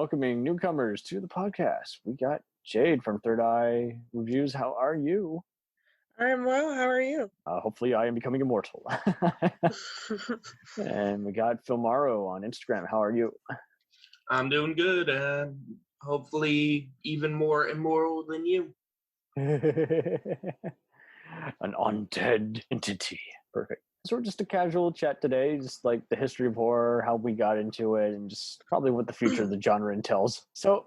welcoming newcomers to the podcast. We got Jade from Third Eye Reviews. How are you? I am well. How are you? Hopefully I am becoming immortal. And we got Phil Morrow on Instagram. How are you? I'm doing good, and hopefully even more immoral than you. An undead entity. Perfect. So we're just a casual chat today, just like the history of horror, how we got into it, and just probably what the future of the genre entails. So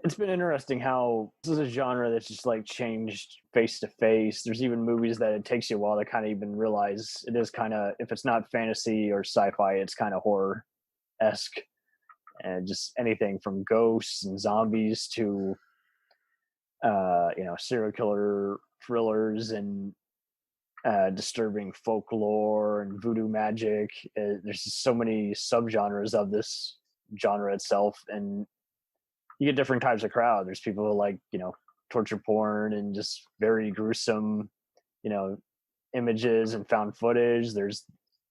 it's been interesting how this is a genre that's just like changed face to face. There's even movies that it takes you a while to kind of even realize it is kind of, if it's not fantasy or sci-fi, it's kind of horror-esque. And just anything from ghosts and zombies to, serial killer thrillers and disturbing folklore and voodoo magic. There's just so many subgenres of this genre itself, and you get different types of crowd. There's people who like, torture porn and just very gruesome, images and found footage. There's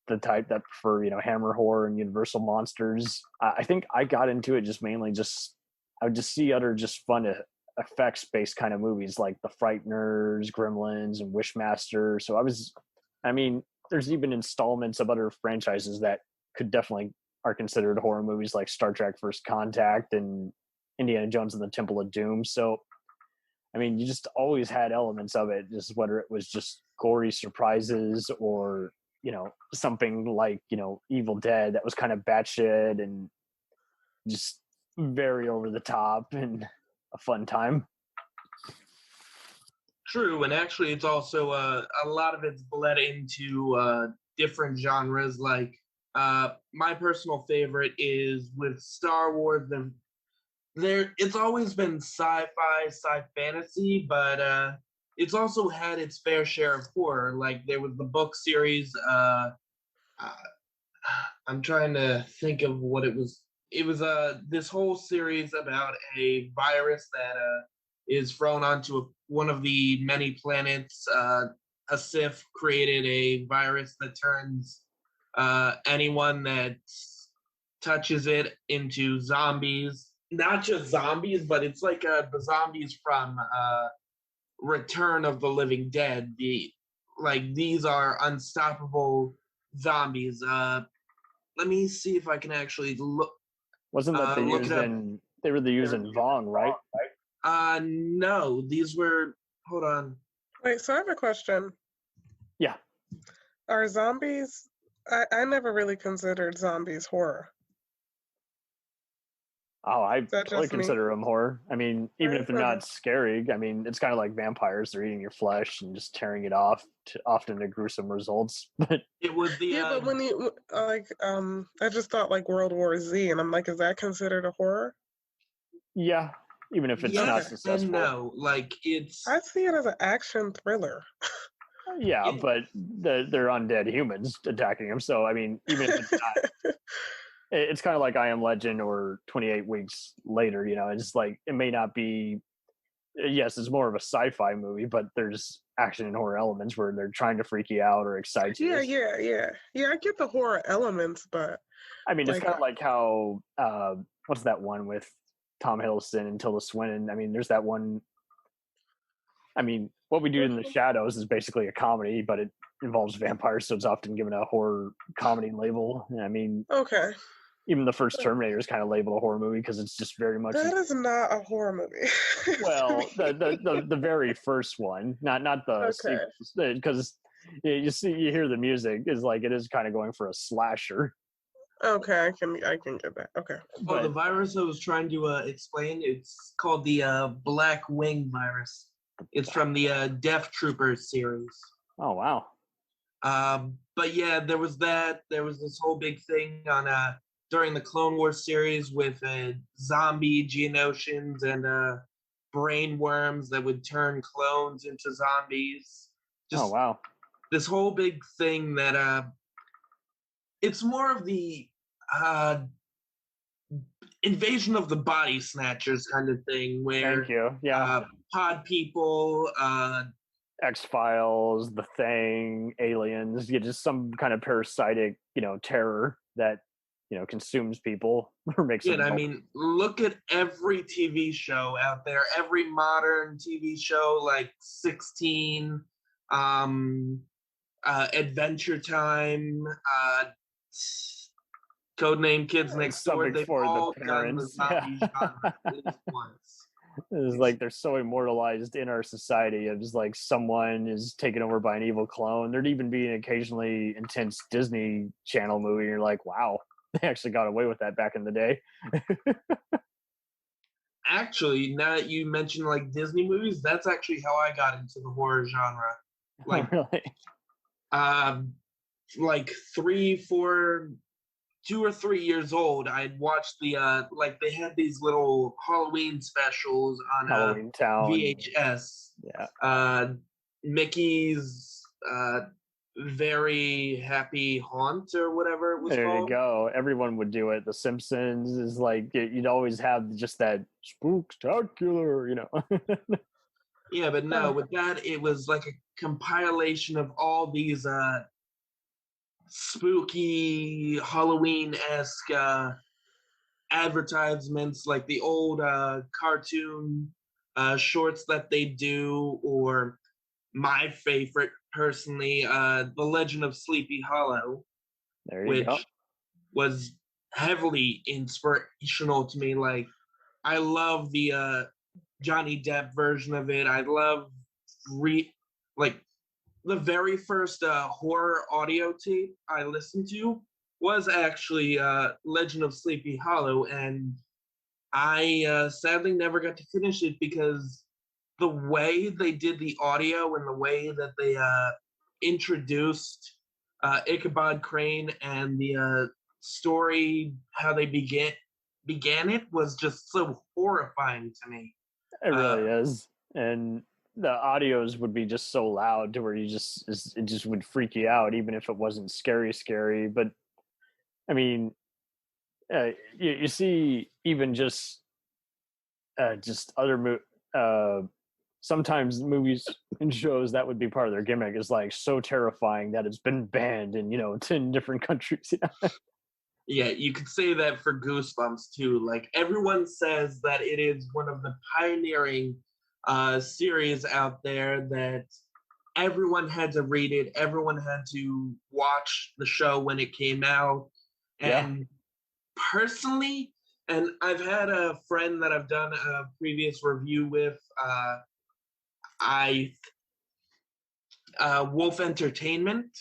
the type that prefer, Hammer horror and Universal monsters. I think I got into it just mainly I would just see other just fun effects-based kind of movies like The Frighteners, Gremlins, and Wishmaster. So there's even installments of other franchises that could definitely are considered horror movies, like Star Trek First Contact and Indiana Jones and the Temple of Doom. So, you just always had elements of it, just whether it was just gory surprises or, something like, Evil Dead that was kind of batshit and just very over the top and a fun time. True, and actually it's also a lot of it's bled into different genres. Like my personal favorite is with Star Wars. It's always been sci-fi, sci-fantasy, but it's also had its fair share of horror. Like there was the book series. I'm trying to think of what it was. It was this whole series about a virus that is thrown onto one of the many planets. A Sith created a virus that turns anyone that touches it into zombies. Not just zombies, but it's like the zombies from Return of the Living Dead. These are unstoppable zombies. Let me see if I can actually look. Wasn't that they were using Vong, right? No, these were, hold on. Wait, so I have a question. Yeah. Are zombies, I never really considered zombies horror. Oh, I totally consider them horror. Even if they're not scary, it's kind of like vampires. They're eating your flesh and just tearing it off, often to gruesome results. But it was the but when you I just thought like World War Z, and I'm like, is that considered a horror? Yeah, even if it's not successful. And no, it's. I see it as an action thriller. Yeah, but they're undead humans attacking them. So even if it's not. It's kind of like I Am Legend or 28 Weeks Later, it's like, it may not be, yes, it's more of a sci-fi movie, but there's action and horror elements where they're trying to freak you out or excite you. Yeah, I get the horror elements, but it's kind of like how, what's that one with Tom Hiddleston and Tilda Swinton? There's that one, What We Do in the Shadows is basically a comedy, but it involves vampires, so it's often given a horror comedy label. Okay. Even the first Terminator is kind of labeled a horror movie because it's just very much. That is not a horror movie. Well, the very first one, not the sequels, because you hear the music is like it is kind of going for a slasher. Okay, I can get that. Okay. Well, the virus I was trying to explain, it's called the Black Wing virus. It's from the Death Troopers series. Oh wow. But yeah, there was that. There was this whole big thing on during the Clone Wars series with zombie Geonosians and brain worms that would turn clones into zombies. Oh wow. This whole big thing that it's more of the Invasion of the Body Snatchers kind of thing, where thank you. Yeah. pod people, X-Files, The Thing, aliens, just some kind of parasitic, terror that consumes people or makes Yeah, them. I mean, look at every TV show out there, every modern TV show like 16, Adventure Time, Codename Kids Next Door. Something They've for the all done the parents. zombie genre at least once. It's like they're so immortalized in our society. It's like someone is taken over by an evil clone. There'd even be an occasionally intense Disney Channel movie. And you're like, wow, they actually got away with that back in the day. Actually, now that you mentioned like Disney movies, that's actually how I got into the horror genre. Like, Really? Like 2 or 3 years old, I'd watched the like they had these little Halloween specials on Halloween Town. VHS. Yeah. Mickey's Very Happy Haunt or whatever it was There called. you go. Everyone would do it. The Simpsons is like you'd always have just that spooktacular, Yeah, but no, with that it was like a compilation of all these spooky Halloween-esque advertisements, like the old cartoon shorts that they do, or my favorite personally, The Legend of Sleepy Hollow, There you go. was heavily inspirational to me. Like, I love the Johnny Depp version of it. I love the very first horror audio tape I listened to was actually Legend of Sleepy Hollow, and I sadly never got to finish it because the way they did the audio and the way that they introduced Ichabod Crane and the story, how they began it, was just so horrifying to me. It really is. And the audios would be just so loud to where it just would freak you out, even if it wasn't scary. But I mean, you see, even just other sometimes movies and shows that would be part of their gimmick is like so terrifying that it's been banned in 10 different countries. Yeah, you could say that for Goosebumps too. Like, everyone says that it is one of the pioneering series out there, that everyone had to read it, everyone had to watch the show when it came out. And personally, and I've had a friend that I've done a previous review with, Wolf Entertainment.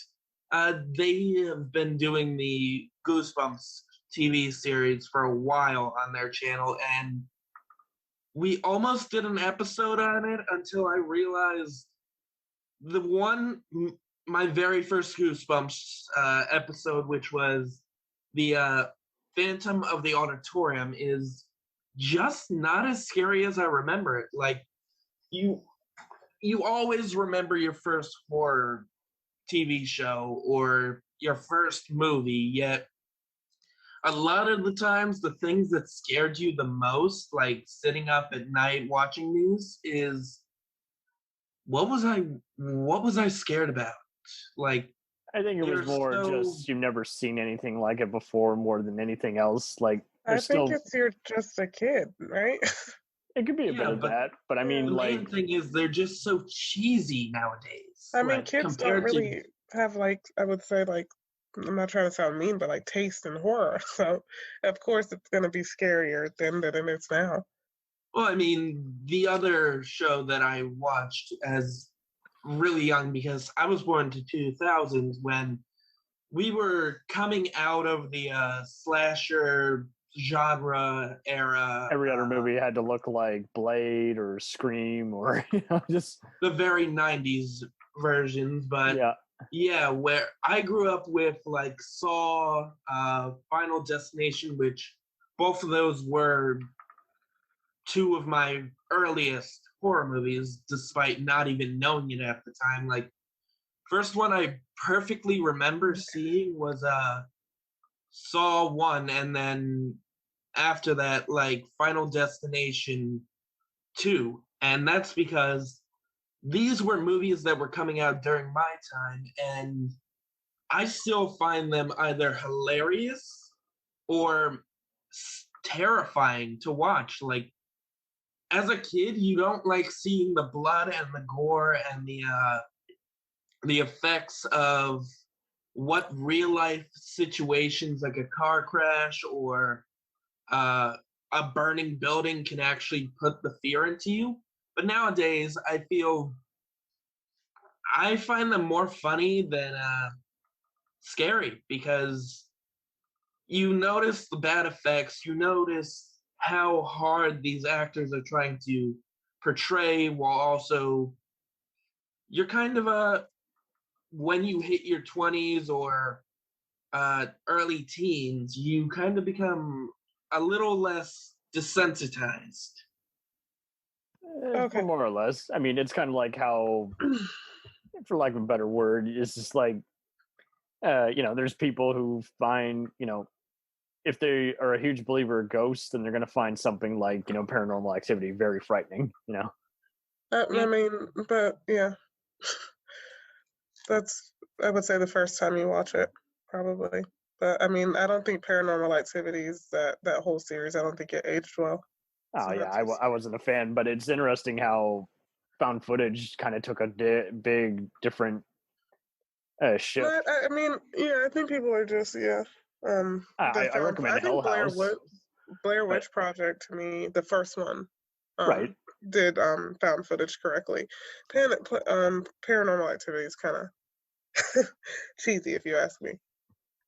They have been doing the Goosebumps TV series for a while on their channel, and we almost did an episode on it until I realized my very first Goosebumps episode, which was the Phantom of the Auditorium, is just not as scary as I remember it. Like, you always remember your first horror TV show or your first movie, yet a lot of the times the things that scared you the most, like sitting up at night watching these, is what was I scared about? Like, I think it was more just you've never seen anything like it before more than anything else. Like, I think it's you're just a kid, right? It could be a bit of that, but I mean, the main thing is they're just so cheesy nowadays. I mean, kids don't really have, like, I would say, like, I'm not trying to sound mean, but like taste in horror. So of course it's going to be scarier than it is now. Well, I mean, the other show that I watched as really young, because I was born to 2000s, when we were coming out of the slasher genre era. Every other movie had to look like Blade or Scream or just the very 90s versions. But yeah, where I grew up with, like, Saw, Final Destination, which both of those were two of my earliest horror movies, despite not even knowing it at the time. Like, first one I perfectly remember seeing was Saw 1, and then after that, like, Final Destination 2. And that's because these were movies that were coming out during my time, and I still find them either hilarious or terrifying to watch. Like, as a kid, you don't like seeing the blood and the gore and the effects of what real life situations like a car crash or a burning building can actually put the fear into you. But nowadays, I find them more funny than scary, because you notice the bad effects, you notice how hard these actors are trying to portray, while also you're kind of when you hit your 20s or early teens, you kind of become a little less desensitized. Okay. More or less. I mean, it's kind of like how, for lack of a better word, it's just like, there's people who find, if they are a huge believer of ghosts, then they're going to find something like, Paranormal Activity very frightening, I mean, but yeah, that's, I would say, the first time you watch it, probably. But I mean, I don't think Paranormal Activities, that whole series, I don't think it aged well. Oh, yeah, I wasn't a fan, but it's interesting how found footage kind of took a big, different shift. But I mean, yeah, I think people are just, I recommend Hell House. Blair Witch Project, to me, the first one, right, did found footage correctly. Paranormal Activity is kind of cheesy, if you ask me.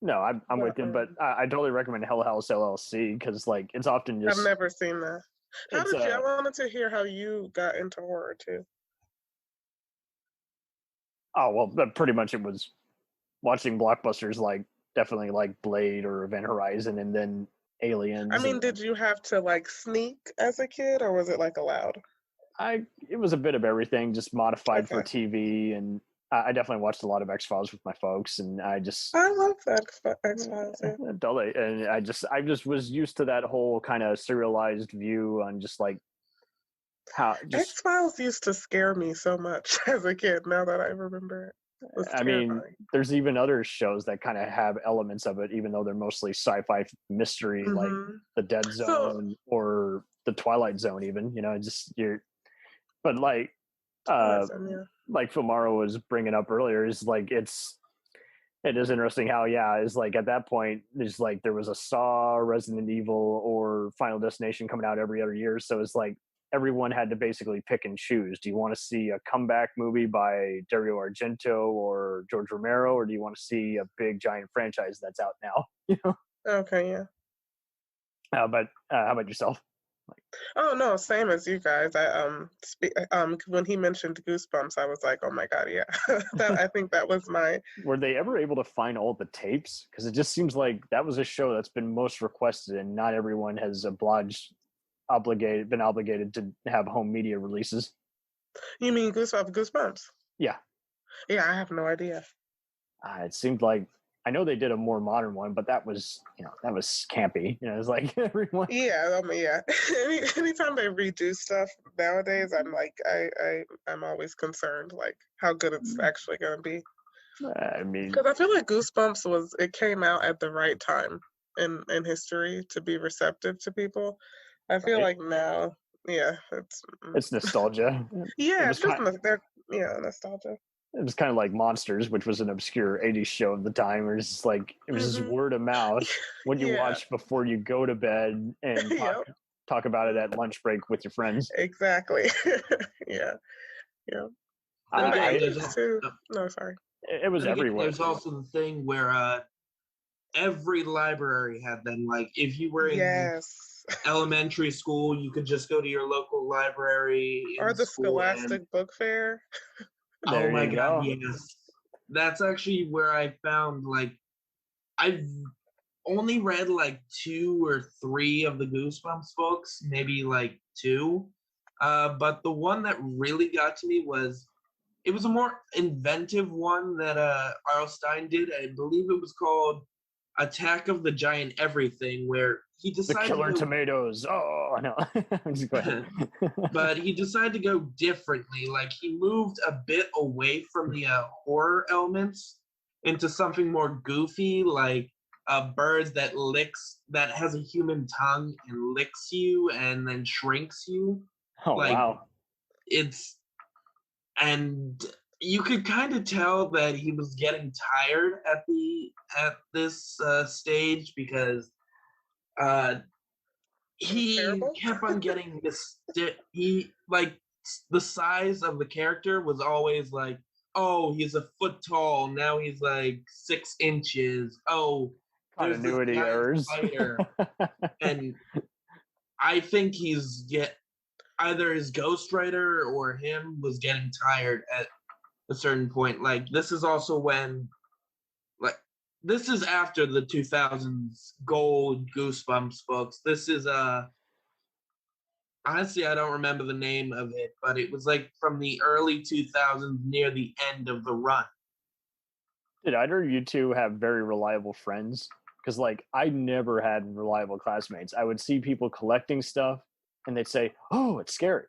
No, I'm with you, but I totally recommend Hell House LLC, because like it's often just. I've never seen that. How did you? I wanted to hear how you got into horror too. Oh well, pretty much it was watching blockbusters like definitely like Blade or Event Horizon, and then Aliens. I mean, did you have to like sneak as a kid, or was it like allowed? It was a bit of everything, just modified for TV, and I definitely watched a lot of X-Files with my folks, and I love X-Files. Yeah. And I just was used to that whole kind of serialized view on just like how X-Files used to scare me so much as a kid. Now that I remember it. I mean, there's even other shows that kind of have elements of it, even though they're mostly sci-fi mystery, like The Dead Zone or The Twilight Zone, even, but like, like Filmaro was bringing up earlier, is like, it is interesting how, is like at that point, there's like, there was a Saw, Resident Evil, or Final Destination coming out every other year. So it's like, everyone had to basically pick and choose. Do you want to see a comeback movie by Dario Argento or George Romero, or do you want to see a big giant franchise that's out now? Okay, yeah. But how about yourself? Oh no, same as you guys. When he mentioned Goosebumps, I was like, oh my god, yeah. I think that was my. Were they ever able to find all the tapes? Because it just seems like that was a show that's been most requested, and not everyone has been obligated to have home media releases. You mean Goosebumps? Yeah. Yeah, I have no idea. It seemed like, I know they did a more modern one, but that was campy. It was like everyone. Yeah, yeah. Anytime they redo stuff nowadays, I'm like, I'm always concerned, like how good it's actually going to be. I mean, because I feel like Goosebumps it came out at the right time in history to be receptive to people. I feel like now, it's nostalgia. Yeah, it's just nostalgia. It was kind of like Monsters, which was an obscure 80s show at the time, where it's like, it was just word of mouth when you watch before you go to bed and talk about it at lunch break with your friends. Exactly. Yeah. No, sorry. It was everywhere. There's also the thing where every library had them. Like, if you were in elementary school, you could just go to your local library. Or the Scholastic Book Fair. Oh my god, yes. That's actually where I found, like, I've only read like 2 or 3 of the Goosebumps books, maybe like 2. But the one that really got to me was, it was a more inventive one that R.L. Stine did. I believe it was called Attack of the Giant Everything, where he decided the Killer Tomatoes. Oh no. But he decided to go differently. Like, he moved a bit away from the horror elements into something more goofy. Like, a bird that has a human tongue and licks you and then shrinks you. Oh, like wow. And you could kind of tell that he was getting tired at this stage, because he terrible. kept on getting the size of the character was always like, oh, he's a foot tall, now he's like 6 inches. Oh, there's this Continuity giant errors. spider. And I think either his ghostwriter or him was getting tired at a certain point. Like, this is also when, like, this is after the 2000s gold Goosebumps books. This is honestly, I don't remember the name of it, but it was like from the early 2000s, near the end of the run. Did either of you two have very reliable friends? Because, like, I never had reliable classmates. I would see people collecting stuff, and they'd say, oh, it's scary.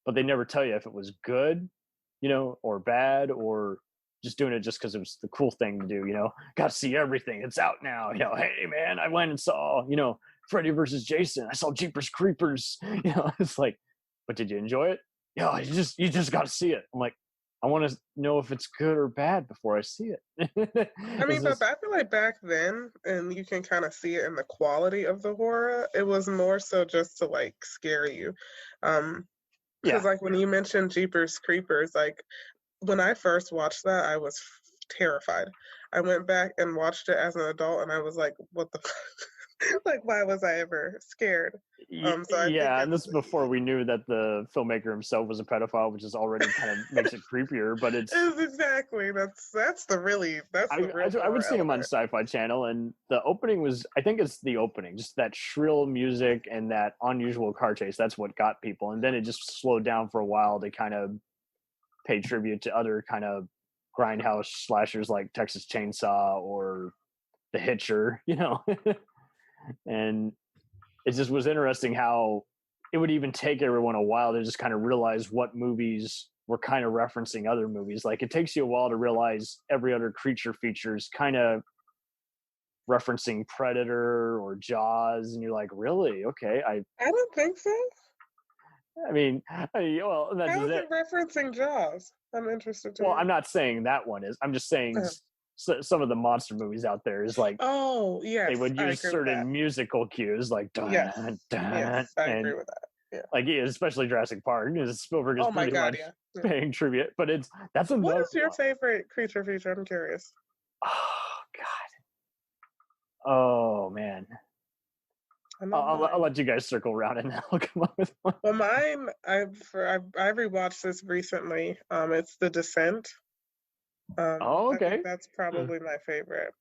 But they never tell you if it was good, or bad, or just doing it just because it was the cool thing to do, Got to see everything. It's out now. Hey, man, I went and saw, Freddy versus Jason. I saw Jeepers Creepers. It's like, but did you enjoy it? Yeah, you just got to see it. I'm like, I want to know if it's good or bad before I see it. I mean, but I feel like back then, and you can kind of see it in the quality of the horror, it was more so just to, like, scare you. Because, like, when you mentioned Jeepers Creepers, like, when I first watched that, I was terrified. I went back and watched it as an adult, and I was like, what the fuck? Like, why was I ever scared? So and this is before we knew that the filmmaker himself was a pedophile, which is already kind of makes it creepier. But it's exactly that's the real. I would see him on Sci-Fi Channel, and the opening was, I think it's the opening, just that shrill music and that unusual car chase. That's what got people, and then it just slowed down for a while to kind of pay tribute to other kind of grindhouse slashers like Texas Chainsaw or The Hitcher, and it just was interesting how it would even take everyone a while to just kind of realize what movies were kind of referencing other movies. Like, it takes you a while to realize every other creature features kind of referencing Predator or Jaws, and you're like, really? Okay, I don't think so. I mean, well, that's how is it referencing Jaws? I'm interested to Well, know. I'm not saying that one is. I'm just saying some of the monster movies out there is like, oh, yes, they would use certain musical cues, like yes, I agree with that. Yeah. Like, especially Jurassic Park, Spielberg is pretty much paying tribute. But that's another. What is your favorite creature feature? I'm curious. Oh God. Oh man. I'll let you guys circle around and I'll come up with one. Well, mine, I've rewatched this recently. It's The Descent. Okay. I think that's probably my favorite.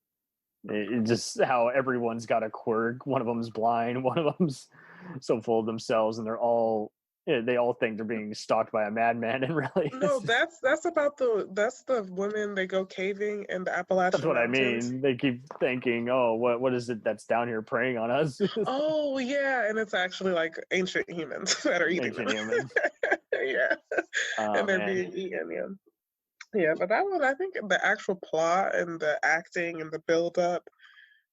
It just how everyone's got a quirk. One of them's blind. One of them's so full of themselves, and they all think they're being stalked by a madman. And really, no, that's about the women. They go caving in the Appalachian That's what Mountains. I mean. They keep thinking, oh, what is it that's down here preying on us? Oh yeah, and it's actually like ancient humans that are eating them. Humans. Yeah, and they're being eaten. Yeah. Yeah, but that one, I think the actual plot and the acting and the build-up,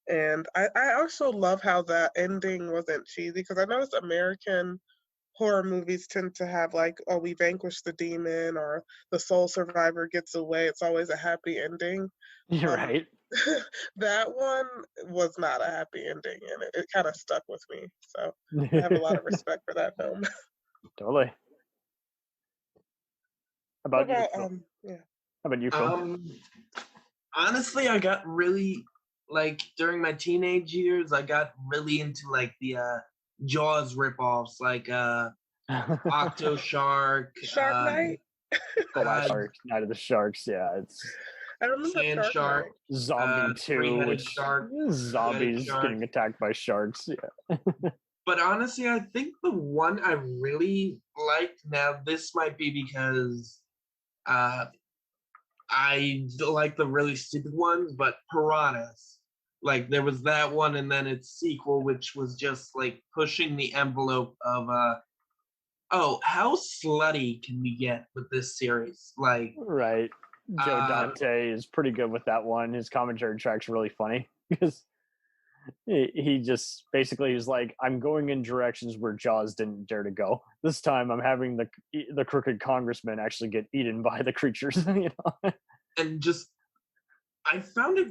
and I also love how that ending wasn't cheesy, because I noticed American horror movies tend to have like, oh, we vanquish the demon, or the sole survivor gets away. It's always a happy ending. You're right. That one was not a happy ending, and it kind of stuck with me. So I have a lot of respect for that film. Totally. How about you, Phil? Honestly, I got really, like, during my teenage years, I got really into like the Jaws ripoffs, like Octo Shark, Shark Night, Night of the Sharks. Yeah, it's. I remember Sand Shark, Zombie 2, which shark, zombies getting attacked by sharks. Yeah. But honestly, I think the one I really liked, now this might be because I like the really stupid ones, but Piranhas. Like, there was that one, and then its sequel, which was just like pushing the envelope of how slutty can we get with this series? Like, right. Joe Dante is pretty good with that one. His commentary track's really funny because he just basically is like, I'm going in directions where Jaws didn't dare to go. This time I'm having the crooked congressman actually get eaten by the creatures. And just, I found it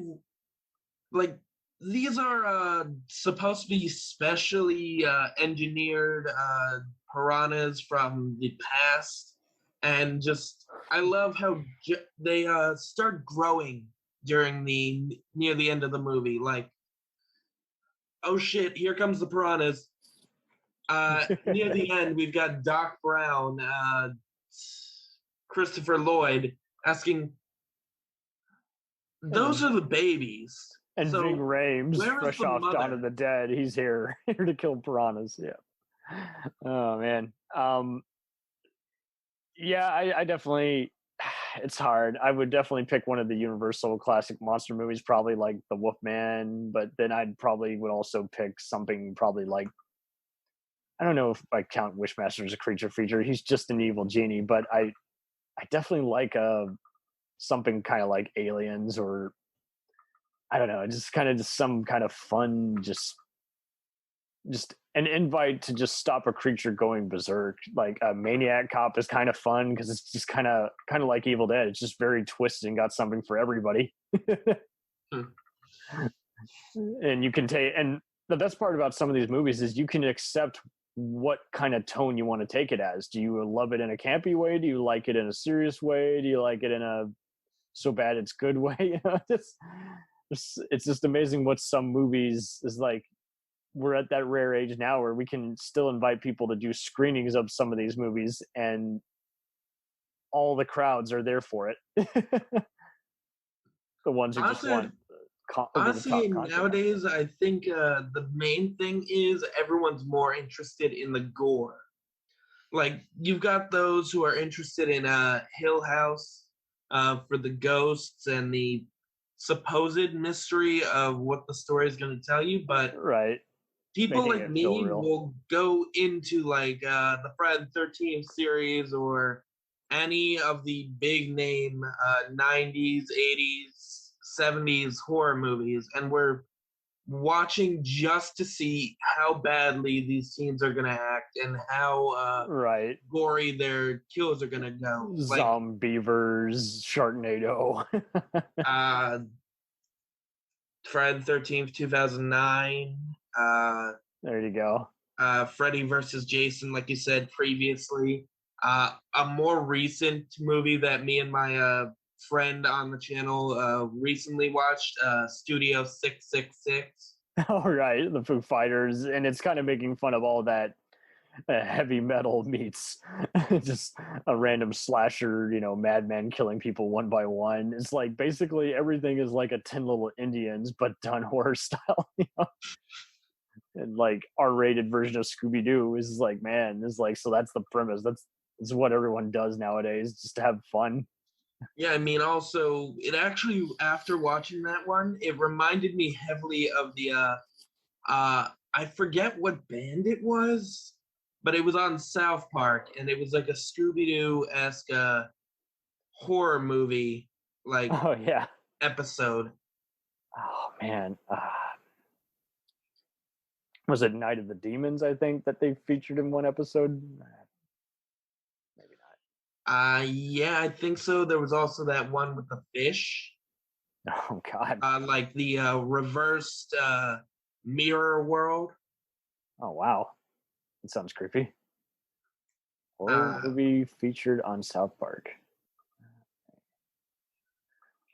like, these are supposed to be specially engineered piranhas from the past, and just I love how they start growing near the end of the movie. Like, oh shit, here comes the piranhas. Near the end, we've got Doc Brown, Christopher Lloyd asking, those are the babies. And so Ving Rhames, fresh off Dawn of the Dead, he's here to kill piranhas. Yeah. Oh man. Yeah, I definitely. It's hard. I would definitely pick one of the Universal classic monster movies, probably like The Wolfman. But then I'd probably would also pick something probably like, I don't know if I count Wishmaster as a creature feature. He's just an evil genie. But I definitely like something kind of like Aliens, or I don't know, just some kind of fun, just an invite to just stop a creature going berserk. Like a Maniac Cop is kind of fun because it's just kind of like Evil Dead. It's just very twisted and got something for everybody. And you can take, and the best part about some of these movies is you can accept what kind of tone you want to take it as. Do you love it in a campy way? Do you like it in a serious way? Do you like it in a so bad it's good way? It's just amazing what some movies is like. We're at that rare age now where we can still invite people to do screenings of some of these movies, and all the crowds are there for it. The ones who just want honestly, nowadays, I think the main thing is everyone's more interested in the gore. Like, you've got those who are interested in Hill House for the ghosts and the supposed mystery of what the story is going to tell you, but right. People like me will go into like the Friday the 13th series or any of the big name 90s, 80s, 70s horror movies, and we're watching just to see how badly these teens are going to act and how gory their kills are going to go. Zombievers, Sharknado. Friday the 13th, 2009. There you go. Freddy versus Jason, like you said previously. A more recent movie that me and my friend on the channel recently watched, Studio 666. All right, the Foo Fighters, and it's kind of making fun of all that heavy metal meets just a random slasher, madman killing people one by one. It's like basically everything is like a 10 Little Indians, but done horror style. And like R-rated version of Scooby-Doo is like, man, is like, so that's the premise. That's what everyone does nowadays, just to have fun. Yeah, I mean, also, it actually, after watching that one, it reminded me heavily of the, I forget what band it was, but it was on South Park, and it was like a Scooby-Doo-esque horror movie, like, episode. Oh, man. Was it Night of the Demons, I think, that they featured in one episode? Maybe not. Yeah, I think so. There was also that one with the fish. Oh, God. Like the reversed mirror world. Oh, wow. That sounds creepy. Horror movie featured on South Park.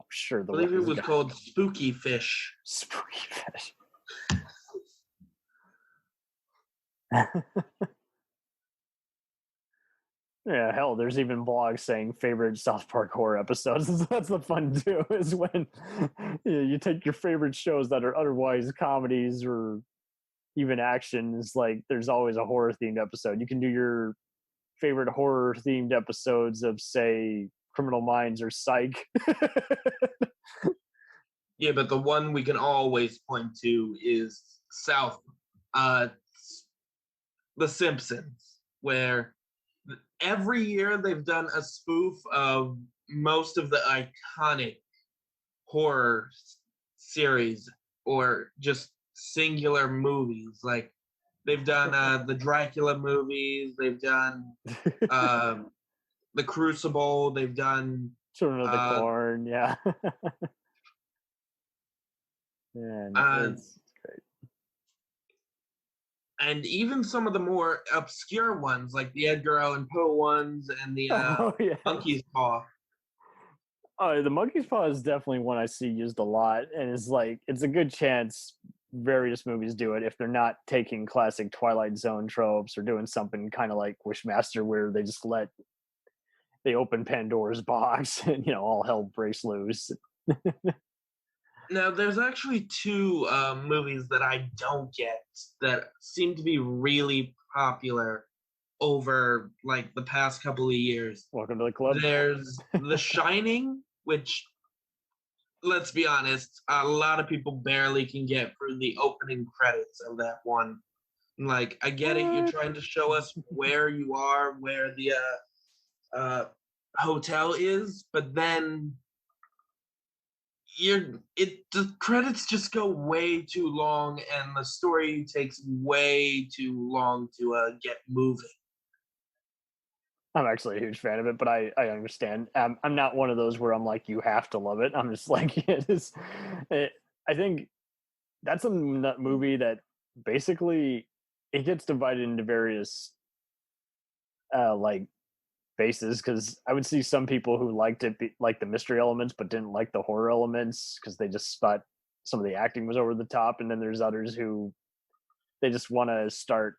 I'm sure I believe it was called Spooky Fish. Spooky Fish. Yeah, hell, there's even blogs saying favorite South Park horror episodes. That's the fun too, is when you take your favorite shows that are otherwise comedies or even action. It's like there's always a horror themed episode. You can do your favorite horror themed episodes of, say, Criminal Minds or Psych. Yeah, but the one we can always point to is The Simpsons, where every year they've done a spoof of most of the iconic horror series, or just singular movies. Like they've done the Dracula movies, they've done the Crucible, they've done Children of the Corn, yeah. Yeah, it's great. And even some of the more obscure ones, like the Edgar Allan Poe ones and the Monkey's Paw. Oh, the Monkey's Paw is definitely one I see used a lot, and it's a good chance various movies do it if they're not taking classic Twilight Zone tropes or doing something kind of like Wishmaster where they open Pandora's box and all hell breaks loose. Now, there's actually two movies that I don't get that seem to be really popular over like the past couple of years. Welcome to the club. There's The Shining, which, let's be honest, a lot of people barely can get through the opening credits of that one. Like, I get it, you're trying to show us where you are, where the hotel is, but then the credits just go way too long, and the story takes way too long to get moving. I'm actually a huge fan of it, but I understand. I'm not one of those where I'm like, you have to love it. I'm just like, I think that's a movie that basically it gets divided into various like bases, because I would see some people who liked it like the mystery elements but didn't like the horror elements because they just thought some of the acting was over the top, and then there's others who they just want to start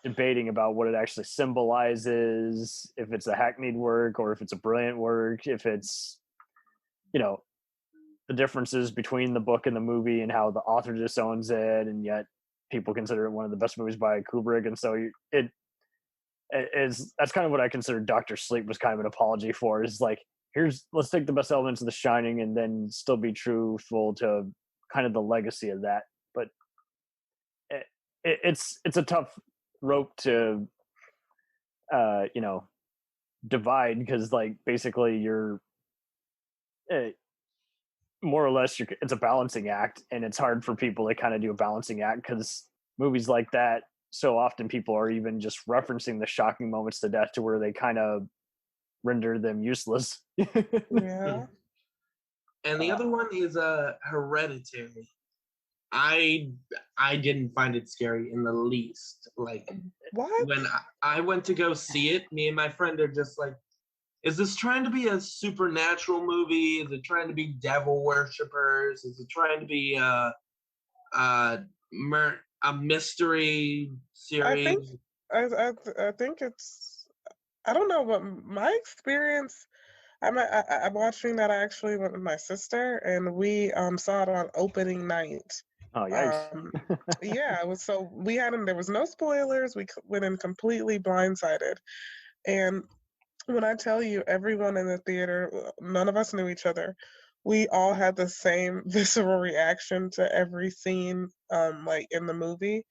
debating about what it actually symbolizes, if it's a hackneyed work or if it's a brilliant work, if it's the differences between the book and the movie and how the author disowns it, and yet people consider it one of the best movies by Kubrick. And so that's kind of what I consider Dr. Sleep was kind of an apology for, is like, let's take the best elements of The Shining and then still be truthful to kind of the legacy of that. But it's a tough rope to divide, because like basically you're more or less it's a balancing act, and it's hard for people to kind of do a balancing act because movies like that, so often people are even just referencing the shocking moments to death to where they kind of render them useless. Yeah. And the other one is Hereditary. I didn't find it scary in the least. Like, what? When I went to go see it, me and my friend are just like, is this trying to be a supernatural movie? Is it trying to be devil worshippers? Is it trying to be a mystery series? I think it's, I don't know, but my experience, I'm watching that. I actually went with my sister, and we saw it on opening night. Oh, yikes. Yeah, it was, so there was no spoilers. We went in completely blindsided. And when I tell you, everyone in the theater, none of us knew each other. We all had the same visceral reaction to every scene, like in the movie.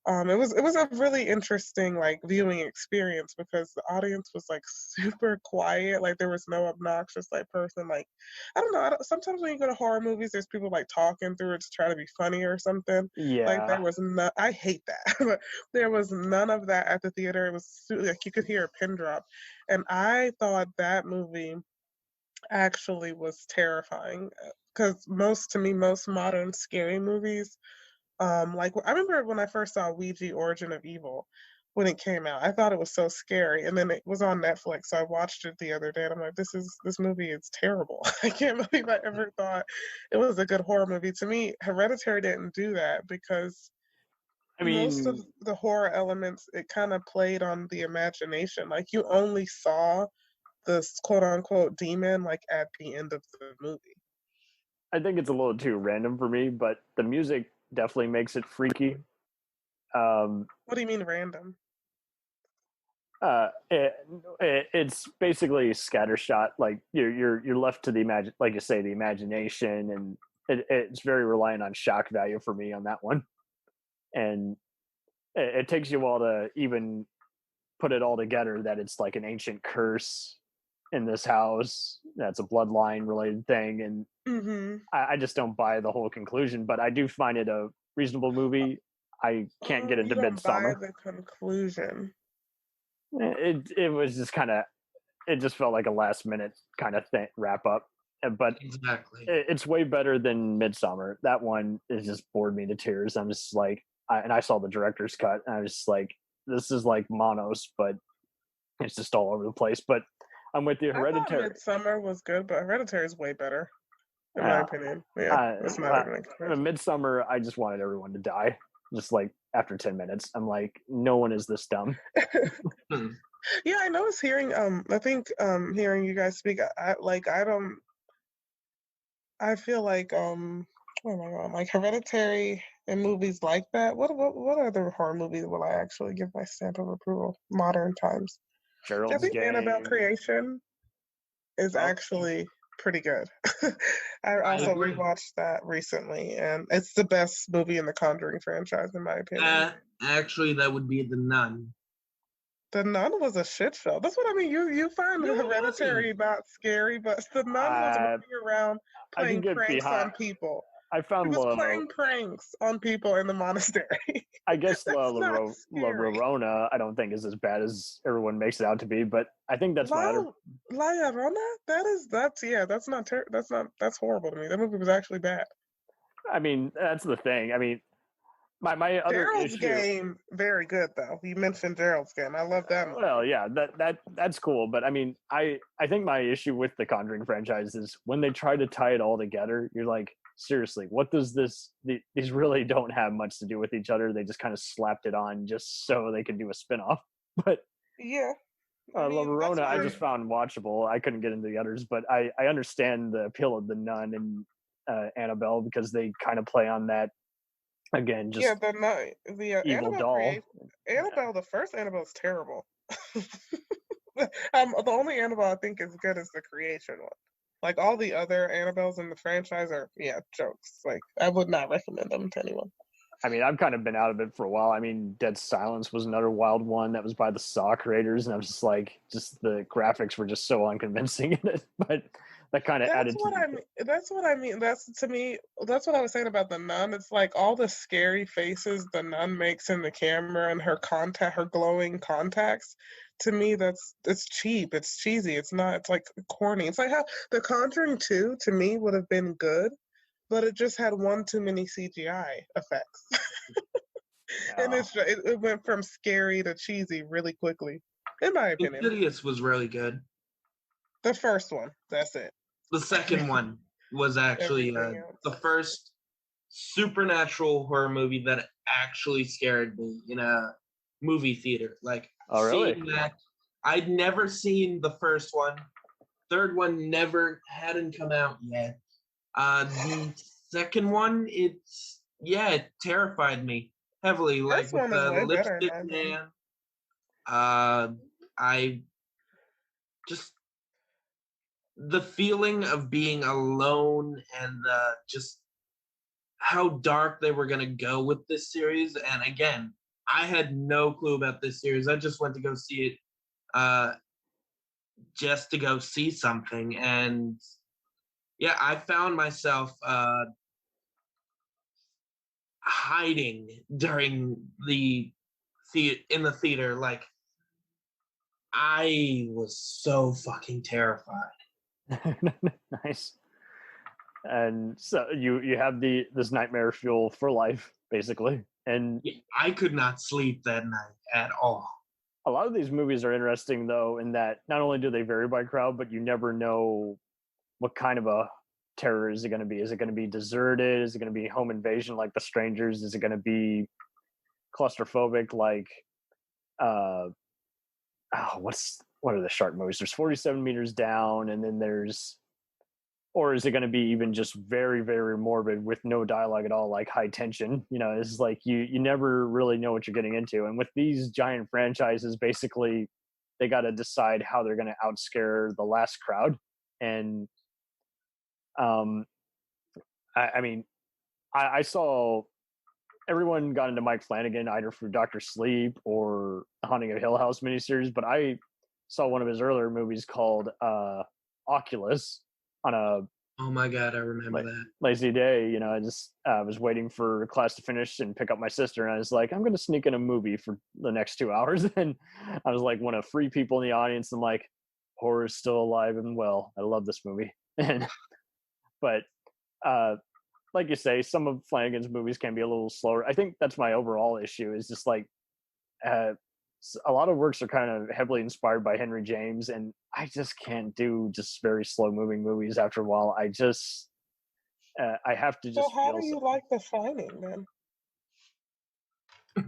It was a really interesting like viewing experience, because the audience was like super quiet. Like there was no obnoxious like person. Like I don't know. Sometimes when you go to horror movies, there's people like talking through it to try to be funny or something. Yeah. Like there was no. I hate that, but there was none of that at the theater. It was like you could hear a pin drop, and I thought that movie actually was terrifying, because most modern scary movies, like I remember when I first saw Ouija Origin of Evil when it came out, I thought it was so scary, and then it was on Netflix, so I watched it the other day, and I'm like, this movie is terrible. I can't believe I ever thought it was a good horror movie. To me, Hereditary didn't do that, because most of the horror elements, it kind of played on the imagination. Like you only saw this quote unquote demon like at the end of the movie. I think it's a little too random for me, but the music definitely makes it freaky. What do you mean random? It's basically scattershot. Like you're left to the like you say, the imagination, and it's very reliant on shock value for me on that one. And it takes you a while to even put it all together that it's like an ancient curse in this house. That's a bloodline related thing, and I just don't buy the whole conclusion. But I do find it a reasonable movie. I can't get into You don't buy Midsommar. the conclusion. It was just kind of, it just felt like a last minute kind of thing, wrap up. But exactly, it's way better than Midsommar. That one is just bored me to tears. I'm just like, and I saw the director's cut, and I was just like, this is like Monos, but it's just all over the place. But I'm with you. Hereditary. I thought Midsommar was good, but Hereditary is way better, in my opinion. Yeah, it's not even a comparison. Midsommar, I just wanted everyone to die. Just like after 10 minutes, I'm like, no one is this dumb. Yeah, I know. It's hearing. I think hearing you guys speak. I feel like oh my god, like Hereditary and movies like that. What other horror movies will I actually give my stamp of approval? Modern times. Gerald's I think Game. Annabelle Creation is actually pretty good. I also rewatched that recently, and it's the best movie in the Conjuring franchise, in my opinion. Actually, that would be The Nun. The Nun was a shit show. That's what I mean. You find Hereditary not scary, but The Nun was running around playing pranks on people. I found he was playing pranks on people in the monastery. I guess La Llorona, I don't think is as bad as everyone makes it out to be, but I think that's La Llorona? That's horrible to me. That movie was actually bad. I mean, that's the thing. I mean, my other Gerald's issue, Game, very good though. You mentioned Gerald's Game. I love that movie. Well, yeah, that's cool, but I mean, I think my issue with the Conjuring franchise is when they try to tie it all together, you're like, seriously, what does this? These really don't have much to do with each other. They just kind of slapped it on just so they can do a spinoff. But yeah, La Llorona, I just found watchable. I couldn't get into the others, but I understand the appeal of The Nun and Annabelle because they kind of play on that. Again, just the evil Annabelle doll. Annabelle, the first Annabelle is terrible. The only Annabelle I think is good is the creation one. Like all the other Annabelles in the franchise are jokes. Like I would not recommend them to anyone. I mean, I've kind of been out of it for a while. I mean, Dead Silence was another wild one that was by the Saw creators, and I was just like, the graphics were just so unconvincing in it. But that kind of added to That's what I mean. That's to me. That's what I was saying about the Nun. It's like all the scary faces the Nun makes in the camera and her glowing contacts. To me, it's cheap. It's cheesy. It's not. It's like corny. It's like how The Conjuring 2 to me would have been good, but it just had one too many CGI effects. And it went from scary to cheesy really quickly, in my opinion. Insidious was really good. The first one, that's it. The second one was actually the first supernatural horror movie that actually scared me in a movie theater. Like, oh, really? Seeing that, I'd never seen the first one. Third one hadn't come out yet. The second one, it terrified me heavily. Like with the lipstick man. I just the feeling of being alone and just how dark they were going to go with this series. And again, I had no clue about this series. I just went to go see it just to go see something. And yeah, I found myself hiding during in the theater. Like, I was so fucking terrified. Nice. And so you have this nightmare fuel for life, basically. And I could not sleep that night at all. A lot of these movies are interesting, though, in that not only do they vary by crowd, but you never know what kind of a terror is it going to be. Is it going to be deserted? Is it going to be home invasion like The Strangers? Is it going to be claustrophobic like what are the shark movies? There's 47 Meters Down, and then or is it going to be even just very, very morbid with no dialogue at all, like High Tension? You know, it's like you never really know what you're getting into. And with these giant franchises, basically, they got to decide how they're going to outscare the last crowd. And I saw everyone got into Mike Flanagan either through Dr. Sleep or the Haunting of Hill House miniseries, but I saw one of his earlier movies called Oculus on a Oh my God, I remember that. Lazy day. You know, I just was waiting for class to finish and pick up my sister, and I was like, I'm going to sneak in a movie for the next 2 hours. And I was like one of 3 people in the audience, and like, horror is still alive and well. I love this movie. But like you say, some of Flanagan's movies can be a little slower. I think that's my overall issue, is just like a lot of works are kind of heavily inspired by Henry James, and I just can't do just very slow moving movies after a while. I just I have to just. So how do you like The Shining then?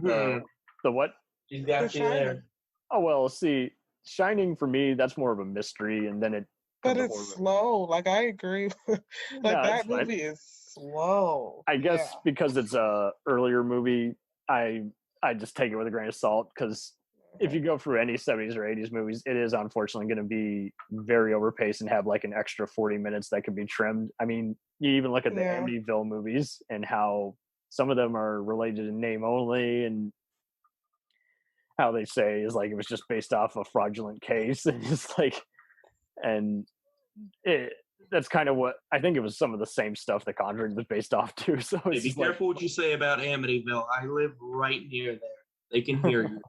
The what? She's got you there. Oh well, see, Shining for me, that's more of a mystery, and then it. But it's slow. Like, I agree. That movie is slow. I guess because it's a earlier movie, I just take it with a grain of salt, because if you go through any 70s or 80s movies, it is unfortunately going to be very overpaced and have like an extra 40 minutes that could be trimmed. I mean, you even look at the Amityville movies and how some of them are related in name only, and how they say is like it was just based off a fraudulent case, and it's like, and that's kind of what I think it was. Some of the same stuff that Conjuring was based off too. So be careful what you say about Amityville. I live right near there. They can hear you.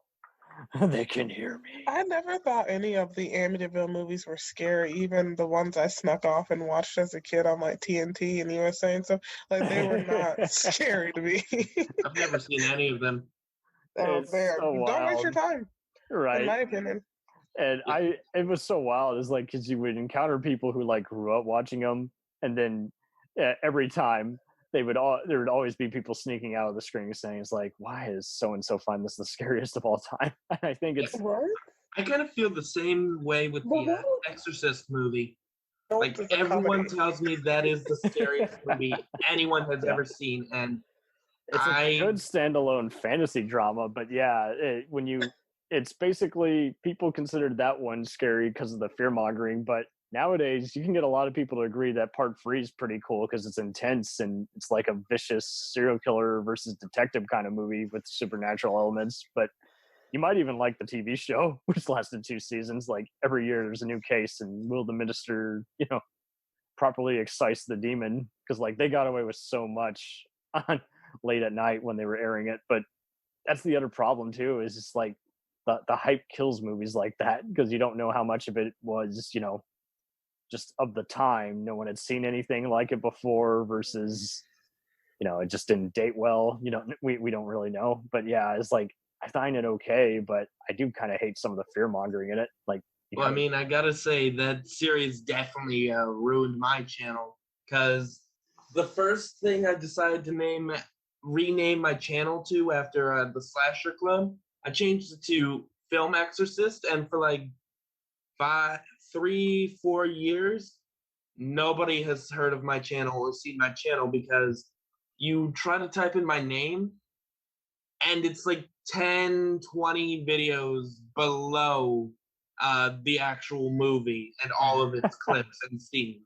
They can hear me. I never thought any of the Amityville movies were scary, even the ones I snuck off and watched as a kid on like TNT and USA and stuff. Like, they were not scary to me. I've never seen any of them. Don't waste your time. Right. In my opinion. And it was so wild. It's like, because you would encounter people who like grew up watching them, and then every time there would always be people sneaking out of the screen saying, "It's like, why is so and so find this the scariest of all time?" And I think it's. I kind of feel the same way with the Exorcist movie. Like, everyone tells me that is the scariest movie anyone has ever seen, and it's a good standalone fantasy drama. But it's basically, people considered that one scary because of the fear mongering, but nowadays you can get a lot of people to agree that part 3 is pretty cool because it's intense and it's like a vicious serial killer versus detective kind of movie with supernatural elements. But you might even like the TV show, which lasted 2 seasons. Like, every year there's a new case, and will the minister, properly excise the demon? Because like they got away with so much on late at night when they were airing it. But that's the other problem too, is just like the hype kills movies like that, because you don't know how much of it was, just of the time. No one had seen anything like it before, versus, it just didn't date well. We don't really know. But yeah, it's like, I find it okay, but I do kind of hate some of the fear mongering in it. Like, well, I mean, I gotta say that series definitely ruined my channel, because the first thing I decided to rename my channel to after the Slasher Club, I changed it to Film Exorcist, and for like 3-4 years, nobody has heard of my channel or seen my channel, because you try to type in my name, and it's like 10, 20 videos below the actual movie and all of its clips and scenes.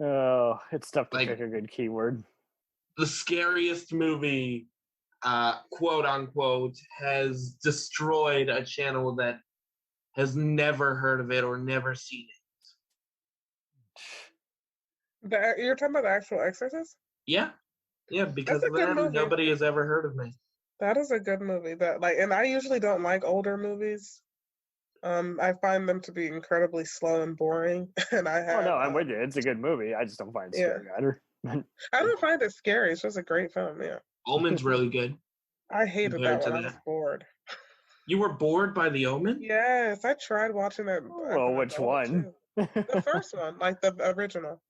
Oh, it's tough to pick a good keyword. The scariest movie, quote unquote, has destroyed a channel that has never heard of it or never seen it. You're talking about the actual Exorcist? Yeah, because of that, nobody has ever heard of me. That is a good movie. And I usually don't like older movies. I find them to be incredibly slow and boring. And I'm with you. It's a good movie. I just don't find it scary either. I don't find it scary. It's just a great film. Yeah. Omen's really good. I hated that one. I was bored. You were bored by The Omen? Yes, I tried watching it. Well, which one? The first one, like the original.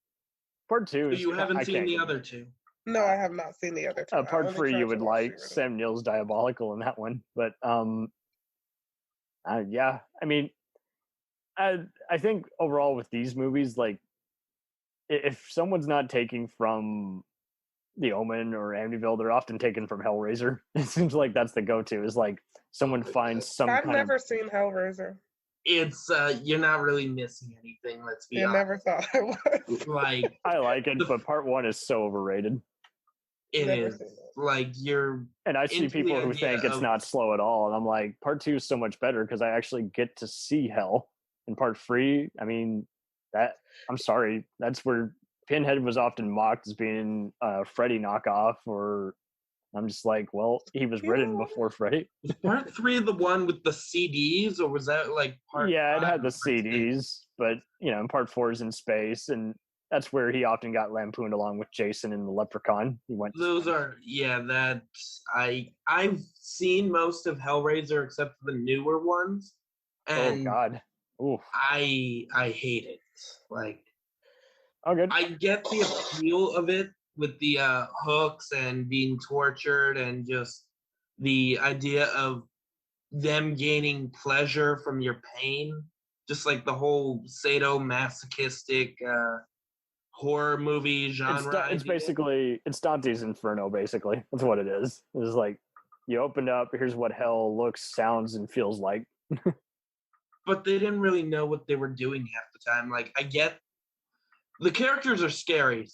Part 2 is. So you haven't seen the other two? No, I have not seen the other two. Part 3 you would like. Sam Neill's diabolical in that one, but yeah. I mean, I think overall with these movies, like, if someone's not taking from The Omen or Amityville, they're often taken from Hellraiser. It seems like that's the go-to, is like someone finds some I've never seen Hellraiser. It's you're not really missing anything, let's be honest. I never thought I was. Like, I like it, but part 1 is so overrated. It is. Like, you're... And I see people who think it's not slow at all, and I'm like, part 2 is so much better because I actually get to see hell. In part 3, I mean, I'm sorry, that's where Pinhead was often mocked as being a Freddy knockoff, or I'm just like, well, he was written before Freddy. Was part 3 the one with the CDs, or was that like part? Yeah, it had the CDs, but in part 4 is in space, and that's where he often got lampooned along with Jason and the Leprechaun. He went. Those are I've seen most of Hellraiser except for the newer ones, and oh God, oof. I hate it. Like, oh good. I get the appeal of it with the hooks and being tortured and just the idea of them gaining pleasure from your pain, just like the whole sadomasochistic horror movie genre. It's basically Dante's Inferno. Basically, that's what it is. It's like you opened up. Here's what hell looks, sounds, and feels like. But they didn't really know what they were doing half the time. Like, I get the characters are scary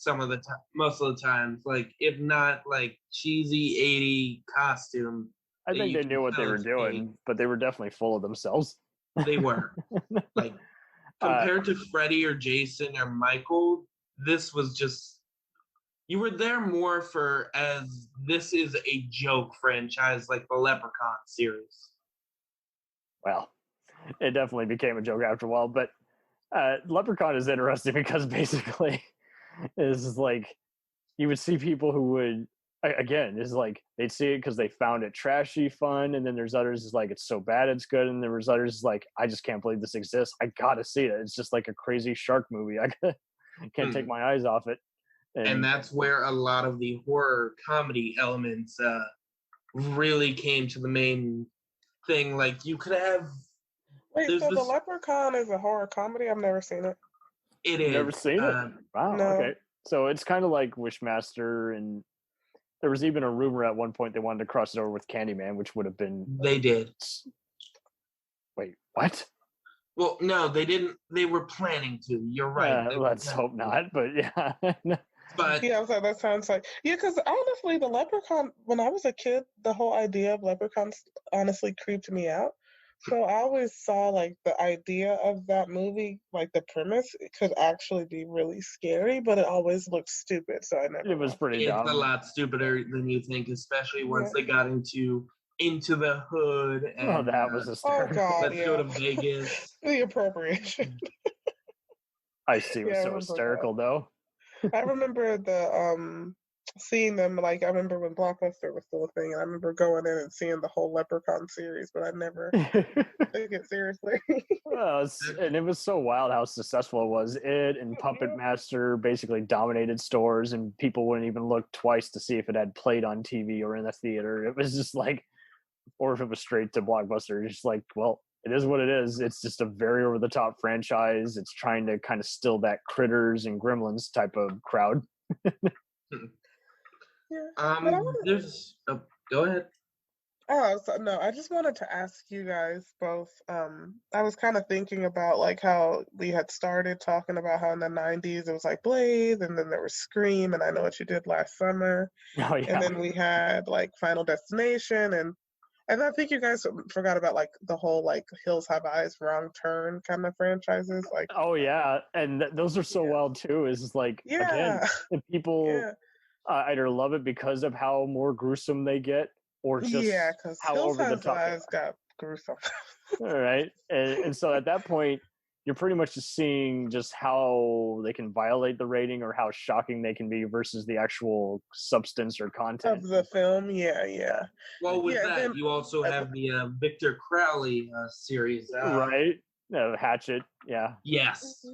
most of the times. Like, if not like cheesy 80 costume. I think they knew what they were doing, but they were definitely full of themselves. They were. Like, compared to Freddy or Jason or Michael, this was just, you were there more for as this is a joke franchise like the Leprechaun series. Well, it definitely became a joke after a while, but Leprechaun is interesting because basically is like you would see people who would, again, is like they'd see it because they found it trashy fun, and then there's others is like it's so bad it's good, and there was others like I just can't believe this exists. I gotta see it. It's just like a crazy shark movie. I can't take my eyes off it. And that's where a lot of the horror comedy elements really came to the main thing. Like, you could have... Wait, so the Leprechaun is a horror comedy? I've never seen it. It is. You've never seen it? Wow, no. Okay. So it's kind of like Wishmaster, and there was even a rumor at one point they wanted to cross it over with Candyman, which would have been... They did. Wait, what? Well, no, they didn't. They were planning to. You're right. Let's hope not, but yeah. But yeah, I was like, that sounds like... Yeah, because honestly, the Leprechaun, when I was a kid, the whole idea of leprechauns honestly creeped me out. So I always saw, like, the idea of that movie, like, the premise, it could actually be really scary, but it always looked stupid, so I never... It was pretty dumb. It's a lot stupider than you think, especially once they got into the hood. And, that was hysterical. Oh, God, let's go to Vegas. The appropriation. I see. It was so hysterical, though. I remember seeing them, like, I remember when Blockbuster was still a thing, and I remember going in and seeing the whole Leprechaun series, but I never took it seriously. Well, and it was so wild how successful it was. It and Puppet Master basically dominated stores, and people wouldn't even look twice to see if it had played on TV or in the theater. It was just like, or if it was straight to Blockbuster, just like, well, it is what it is. It's just a very over-the-top franchise. It's trying to kind of still that Critters and Gremlins type of crowd. Yeah. Go ahead. Oh, so, no, I just wanted to ask you guys both. I was kind of thinking about, like, how we had started talking about how in the 90s it was like Blade, and then there was Scream, and I Know What You Did Last Summer. Oh, yeah. And then we had, like, Final Destination, and I think you guys forgot about, like, the whole, like, Hills Have Eyes, Wrong Turn kind of franchises. Like, oh, yeah. And those are so wild, too. Is like, again, the people either love it because of how more gruesome they get, or just how Hills over the top Eyes got gruesome. All right. And so at that point, you're pretty much just seeing just how they can violate the rating or how shocking they can be versus the actual substance or content of the film. Yeah. Well, with that, you also have the Victor Crowley series. Right. Hatchet. Yeah. Yes.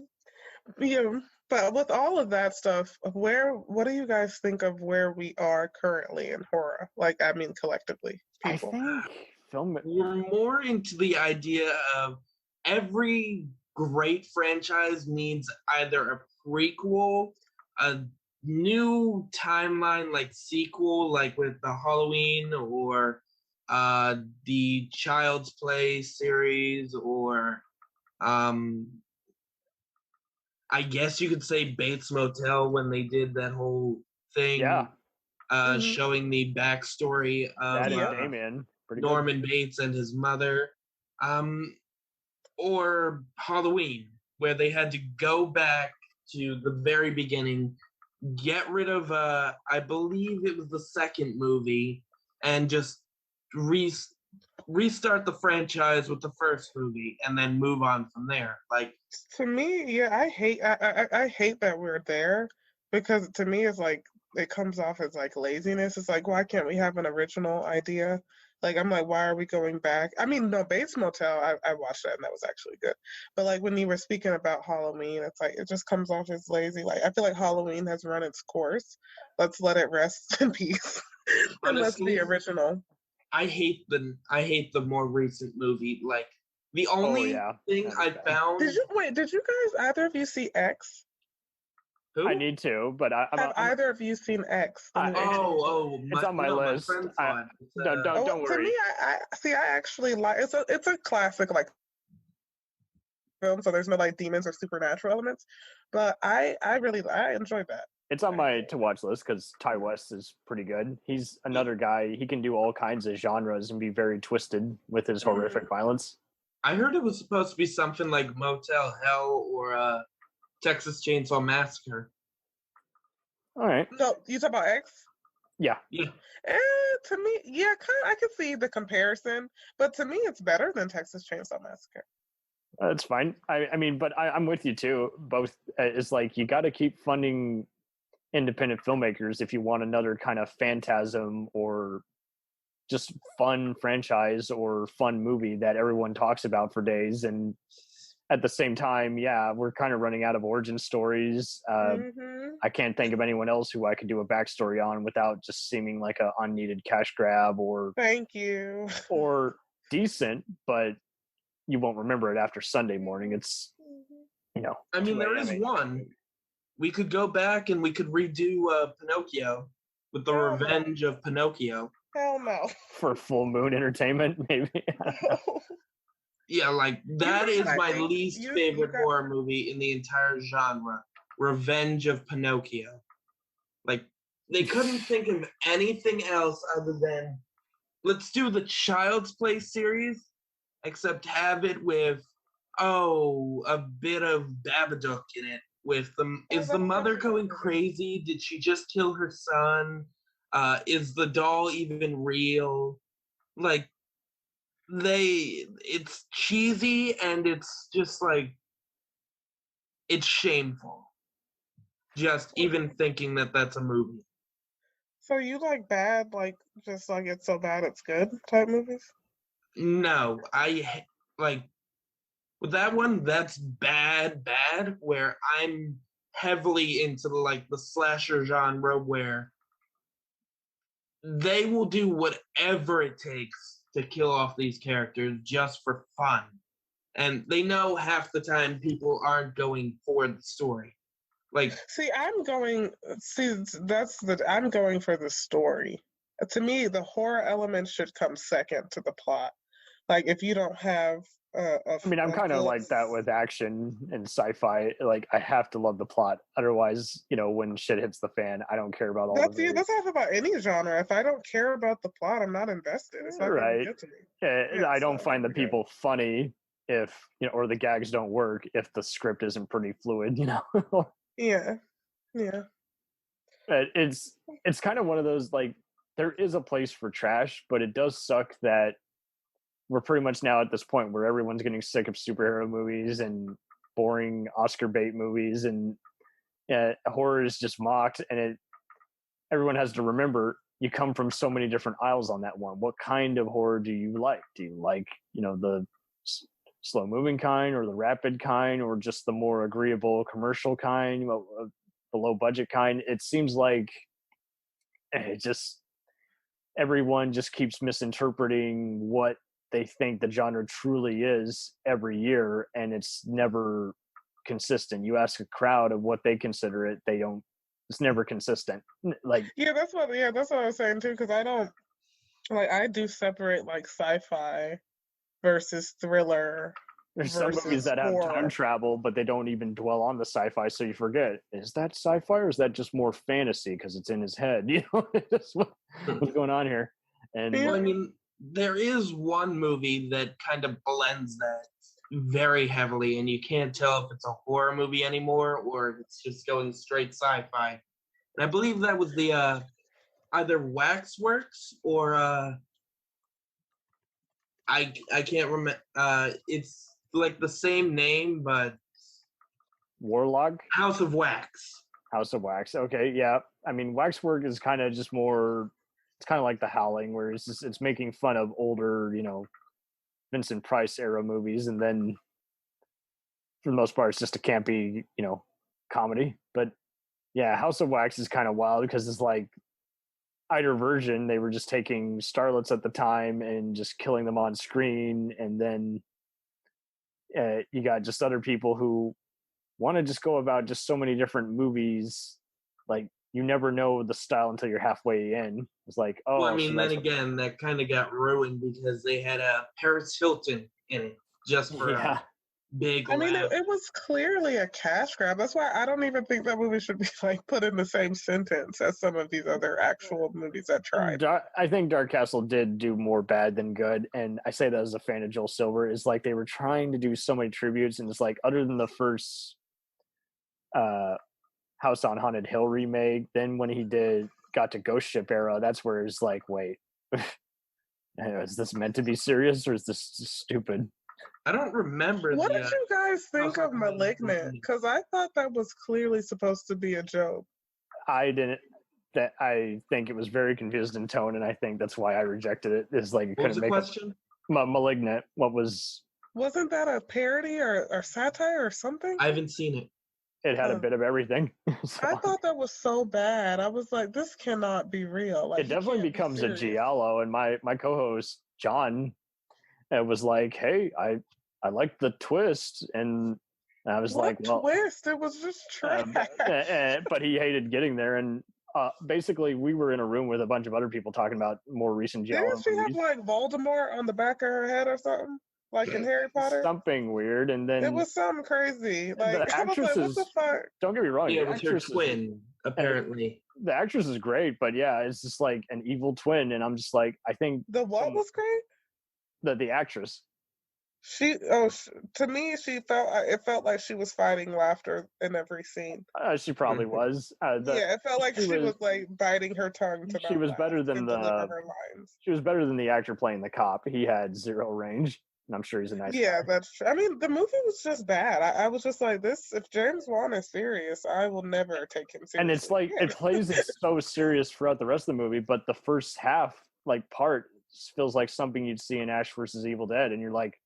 Yeah. But with all of that stuff, what do you guys think of where we are currently in horror? Like, I mean, collectively, people. I think we're more into the idea of every great franchise needs either a prequel, a new timeline, like sequel, like with the Halloween or the Child's Play series, or I guess you could say Bates Motel when they did that whole thing. Yeah. showing the backstory of Norman Bates and his mother. Or Halloween, where they had to go back to the very beginning, get rid of, I believe it was the second movie, and just restart the franchise with the first movie, and then move on from there. Like, to me, yeah, I hate that we're there, because to me it's like it comes off as like laziness. It's like, why can't we have an original idea? Like, I'm like, why are we going back? I mean, no, Bates Motel, I watched that and that was actually good. But like when you were speaking about Halloween, it's like it just comes off as lazy. Like, I feel like Halloween has run its course. Let's let it rest in peace. And let's be original. I hate the more recent movie. Like, the only thing I found. Did you guys, either of you see X? Who? I need to, but have either of you seen X? It's on my list. Don't worry. To me, I actually like it's a classic like film, so there's no like demons or supernatural elements, but I enjoyed that. It's on my to watch list because Ty West is pretty good. He's another guy. He can do all kinds of genres and be very twisted with his horrific violence. I heard it was supposed to be something like Motel Hell or Texas Chainsaw Massacre. All right. No, you talk about X? Yeah. To me, yeah, I can see the comparison, but to me, it's better than Texas Chainsaw Massacre. That's fine. I mean, but I'm with you too. Both it's like you got to keep funding independent filmmakers if you want another kind of phantasm or just fun franchise or fun movie that everyone talks about for days. And at the same time, we're kind of running out of origin stories. I can't think of anyone else who I could do a backstory on without just seeming like a unneeded cash grab or thank you or decent, but you won't remember it after Sunday morning. It's, I mean, there is one. We could go back and we could redo Pinocchio with the Revenge of Pinocchio. Hell no. For Full Moon Entertainment, maybe. Yeah, like that is my least favorite horror movie in the entire genre. Revenge of Pinocchio. Like, they couldn't think of anything else other than let's do the Child's Play series, except have it with a bit of Babadook in it. With is the mother going crazy? Did she just kill her son? Is the doll even real? Like, it's cheesy and it's just like, it's shameful. Just even thinking that that's a movie. So you like bad, like just like it's so bad it's good type movies? No, I like with that one. That's bad. Where I'm heavily into the slasher genre, where they will do whatever it takes to kill off these characters just for fun, and they know half the time people aren't going for the story. Like, I'm going for the story. To me, the horror element should come second to the plot. Like, if you don't have I'm kind of like that with action and sci-fi. Like, I have to love the plot. Otherwise, when shit hits the fan, I don't care about all of it. That's half about any genre. If I don't care about the plot, I'm not invested. It's not going to get to me. I don't find the people funny if, or the gags don't work if the script isn't pretty fluid, Yeah. It's kind of one of those, like, there is a place for trash, but it does suck that we're pretty much now at this point where everyone's getting sick of superhero movies and boring Oscar bait movies, and horror is just mocked. And everyone has to remember, you come from so many different aisles on that one. What kind of horror do you like? Do you like, the slow moving kind, or the rapid kind, or just the more agreeable commercial kind, the low budget kind? It seems like everyone just keeps misinterpreting what they think the genre truly is every year, and it's never consistent. You ask a crowd of what they consider it, it's never consistent. Like, that's what I was saying too, because I do separate like sci-fi versus thriller There's some movies that have time travel, but they don't even dwell on the sci-fi, so you forget, is that sci-fi or is that just more fantasy because it's in his head? What's going on here? And well, I mean, there is one movie that kind of blends that very heavily, and you can't tell if it's a horror movie anymore or if it's just going straight sci-fi. And I believe that was the either Waxworks or I can't remember. It's like the same name, but Warlock? House of Wax. House of Wax. Okay, yeah. I mean, Waxwork is kind of just more. It's kind of like The Howling, where it's making fun of older, Vincent Price era movies, and then for the most part, it's just a campy, comedy. But yeah, House of Wax is kind of wild because it's like either version. They were just taking starlets at the time and just killing them on screen, and then you got just other people who want to just go about just so many different movies. Like you never know the style until you're halfway in. It's like, oh, well, I mean, then again, that kind of got ruined because they had Paris Hilton in it just for a big. I mean, it was clearly a cash grab. That's why I don't even think that movie should be put in the same sentence as some of these other actual movies that tried. I think Dark Castle did do more bad than good, and I say that as a fan of Joel Silver. Is like they were trying to do so many tributes, and it's like other than the first House on Haunted Hill remake, then when he got to Ghost Ship era, that's where it's like, wait, is this meant to be serious or is this stupid? I don't remember. What did you guys think of Malignant? Because I thought that was clearly supposed to be a joke. I didn't. I think it was very confused in tone, and I think that's why I rejected it. Is like, what was the question? Malignant. Wasn't that a parody or satire or something? I haven't seen it. It had a bit of everything. So. I thought that was so bad. I was like, this cannot be real. It definitely becomes a giallo, and my co-host John was like, hey, I like the twist, and I was what like, well, twist? It was just trash. But he hated getting there, and basically we were in a room with a bunch of other people talking about more recent giallo Didn't she have Voldemort on the back of her head or something? Like in Harry Potter? Something weird, and then... It was something crazy. The actress what the fuck? Don't get me wrong. Yeah, it was her twin, apparently. The actress is great, but yeah, it's just like an evil twin, and I'm just like, I think... The what was great? The actress. To me, it felt like she was fighting laughter in every scene. She probably was. It felt like she was like biting her tongue to she was better than her lines. She was better than the actor playing the cop. He had zero range, and I'm sure he's a nice guy. That's true. I mean, the movie was just bad. I was just like, this, if James Wan is serious, I will never take him seriously. And it's like, it plays it so serious throughout the rest of the movie, but the first half, part, feels like something you'd see in Ash vs. Evil Dead, and you're like,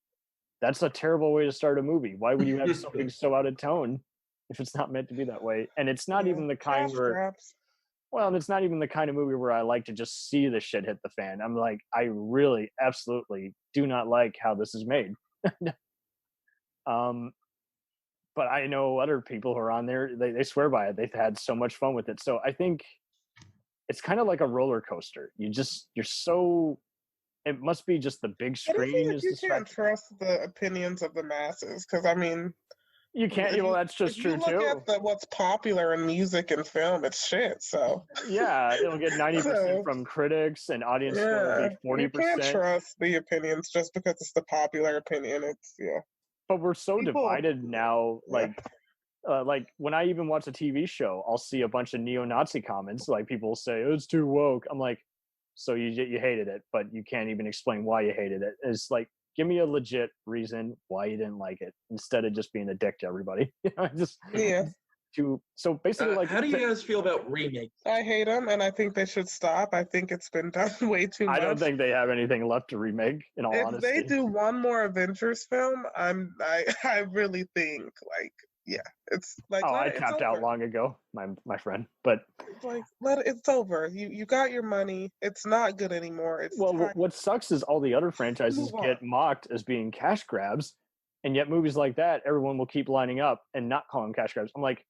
that's a terrible way to start a movie. Why would you have something so out of tone if it's not meant to be that way? And it's not even the kind where... Well, it's not even the kind of movie where I like to just see the shit hit the fan. I'm like, I really, absolutely do not like how this is made. But I know other people who are on there, they swear by it. They've had so much fun with it. So I think it's kind of like a roller coaster. You're so... It must be just the big screen. You can't trust the opinions of the masses, because I mean, you can't. Well, that's just true too. Look at what's popular in music and film, it's shit. So yeah, it'll get 90% from critics, and audience will be 40%. You can't trust the opinions just because it's the popular opinion. It's But we're so divided now. Like when I even watch a TV show, I'll see a bunch of neo-Nazi comments. Like people will say, "Oh, it's too woke." I'm like, so you hated it, but you can't even explain why you hated it. It's like, give me a legit reason why you didn't like it instead of just being a dick to everybody. So basically, how do you guys feel about remakes? I hate them, and I think they should stop. I think it's been done way too much. I don't think they have anything left to remake. In all honesty, if they do one more Avengers film, I really think it's like. I tapped out long ago, my friend. But it's like, it's over. You got your money. It's not good anymore. What sucks is all the other franchises get mocked as being cash grabs, and yet movies like that, everyone will keep lining up and not call them cash grabs. I'm like,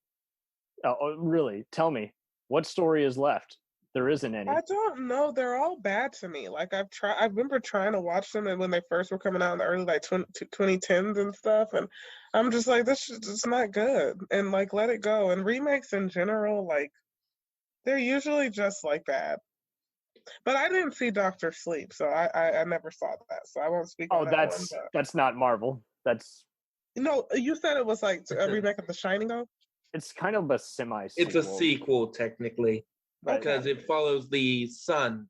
oh, really? Tell me, what story is left? there isn't any. I don't know. They're all bad to me. Like I remember trying to watch them, and when they first were coming out in the early 2010s and stuff, and I'm just like, this is just not good. And like, let it go. And remakes in general, like, they're usually just like bad. But I didn't see Doctor Sleep, so I never saw that. So I won't speak on that one. But... that's not Marvel. That's no. You said it was like a remake of The Shining, though. It's kind of a semi-sequel. It's a sequel technically, because it follows the son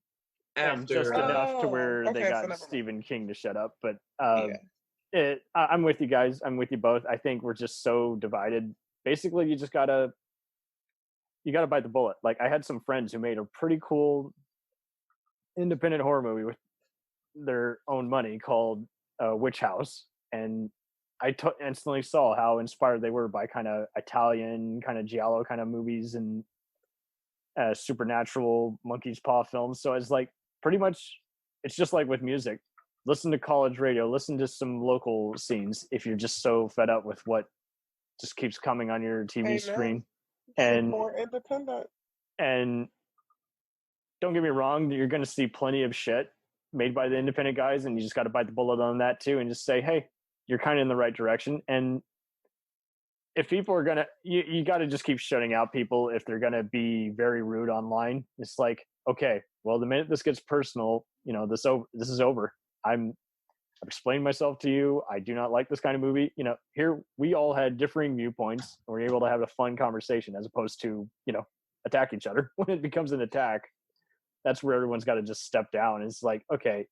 after. And just enough to where they got Stephen King to shut up. But I'm with you guys. I'm with you both. I think we're just so divided. Basically, you gotta bite the bullet. Like, I had some friends who made a pretty cool independent horror movie with their own money called Witch House, and I instantly saw how inspired they were by kind of Italian, kind of giallo kind of movies and supernatural monkey's paw films. So it's like, pretty much, it's just like with music. Listen to college radio, listen to some local scenes if you're just so fed up with what just keeps coming on your TV screen. And more independent. And don't get me wrong, you're going to see plenty of shit made by the independent guys, and you just got to bite the bullet on that too and just say, hey, you're kind of in the right direction. And if people are going to, you got to just keep shutting out people if they're going to be very rude online. It's like, okay, well, the minute this gets personal, this is over. I've explained myself to you. I do not like this kind of movie. Here we all had differing viewpoints, and we're able to have a fun conversation as opposed to, attack each other. When it becomes an attack, that's where everyone's got to just step down. It's like, okay,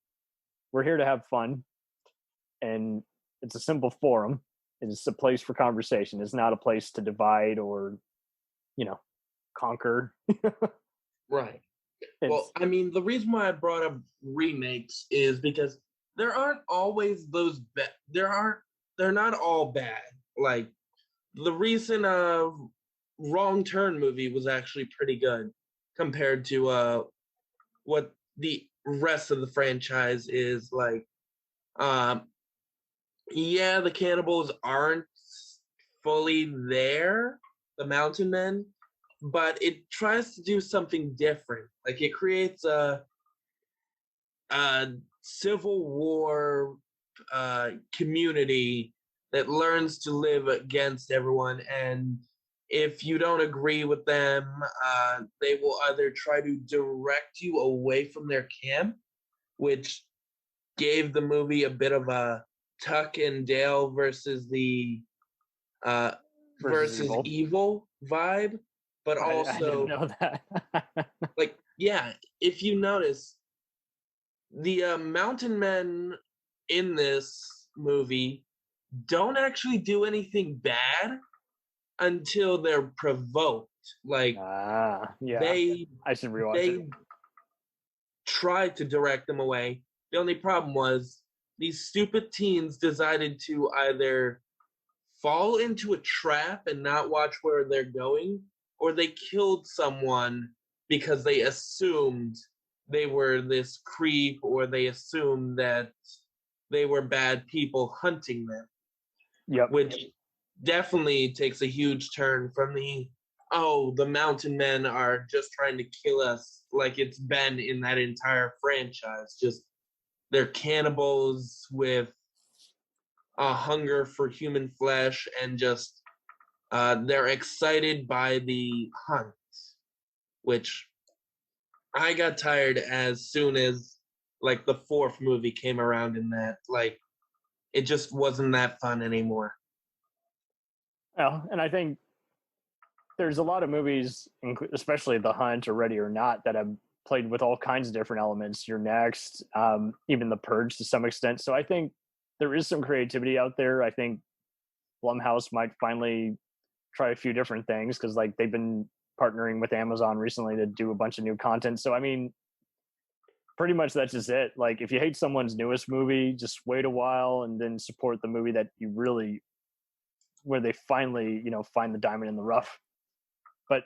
we're here to have fun, and it's a simple forum. It's a place for conversation. It's not a place to divide or, conquer. Right. Well, I mean, the reason why I brought up remakes is because there aren't always those they're not all bad. Like, the recent Wrong Turn movie was actually pretty good compared to what the rest of the franchise is like. The cannibals aren't fully there, the Mountain Men, but it tries to do something different. Like, it creates a Civil War community that learns to live against everyone, and if you don't agree with them, they will either try to direct you away from their camp, which gave the movie a bit of a Tuck and Dale versus the versus evil vibe, but also I didn't know that. like, yeah, if you notice, the Mountain Men in this movie don't actually do anything bad until they're provoked. Like, I should rewatch they it. tried to direct them away. The only problem was these stupid teens decided to either fall into a trap and not watch where they're going, or they killed someone because they assumed they were this creep, or they assumed that they were bad people hunting them. Yep. Which definitely takes a huge turn from the Mountain Men are just trying to kill us, like it's been in that entire franchise. Just, they're cannibals with a hunger for human flesh, and just they're excited by the hunt, which I got tired as soon as like the fourth movie came around. In that, like, it just wasn't that fun anymore. Well, and I think there's a lot of movies, especially The Hunt or Ready or Not, that have played with all kinds of different elements. You're Next, even The Purge to some extent. So I think there is some creativity out there. I think Blumhouse might finally try a few different things, because like they've been partnering with Amazon recently to do a bunch of new content. So I mean, pretty much that's just it. Like, if you hate someone's newest movie, just wait a while and then support the movie that you really, where they finally, find the diamond in the rough. But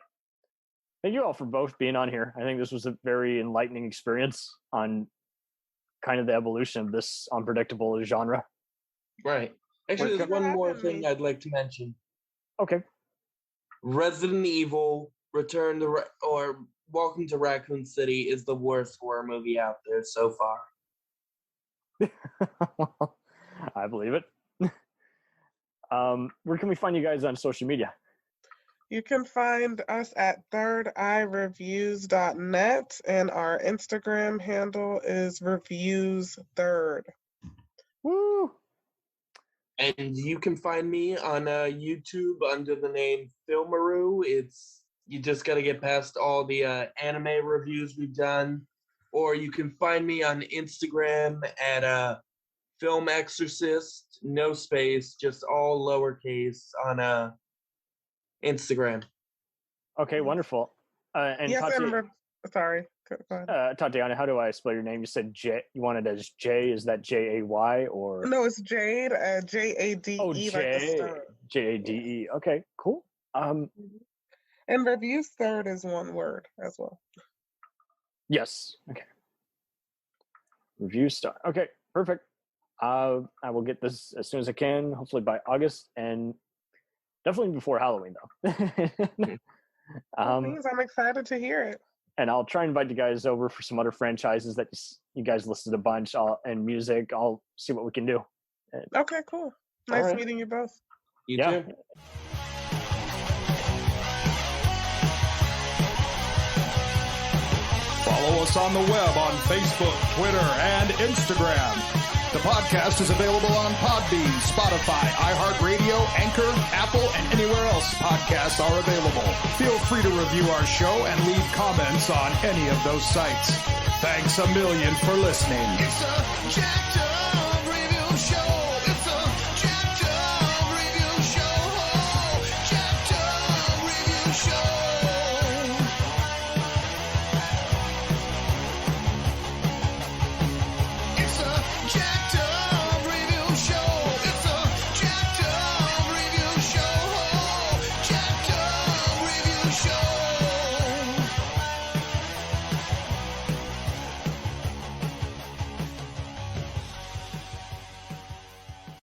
thank you all for both being on here. I think this was a very enlightening experience on kind of the evolution of this unpredictable genre. Right. Actually, there's one more thing I'd like to mention. Okay. Resident Evil Return to Welcome to Raccoon City is the worst horror movie out there so far. I believe it. Where can we find you guys on social media? You can find us at thirdeyereviews.net, and our Instagram handle is reviewsthird. Woo! And you can find me on YouTube under the name Filmaroo. You just got to get past all the anime reviews we've done. Or you can find me on Instagram at Film Exorcist, no space, just all lowercase on Instagram. Okay, wonderful. And yes, sorry. Go ahead. Tatiana, how do I spell your name? You said J. You want it as J? Is that Jay or? No, it's Jade. Jade. Oh, J. Like Jade. Okay, cool. And Reviews Third is one word as well. Yes. Okay. Review start. Okay, perfect. I will get this as soon as I can, hopefully by August, and definitely before Halloween, though. I'm excited to hear it. And I'll try and invite you guys over for some other franchises that you guys listed a bunch, and music. I'll see what we can do. Okay, cool. Nice meeting you both. You too. Follow us on the web on Facebook, Twitter, and Instagram. The podcast is available on Podbean, Spotify, iHeartRadio, Anchor, Apple, and anywhere else podcasts are available. Feel free to review our show and leave comments on any of those sites. Thanks a million for listening. It's a chapter.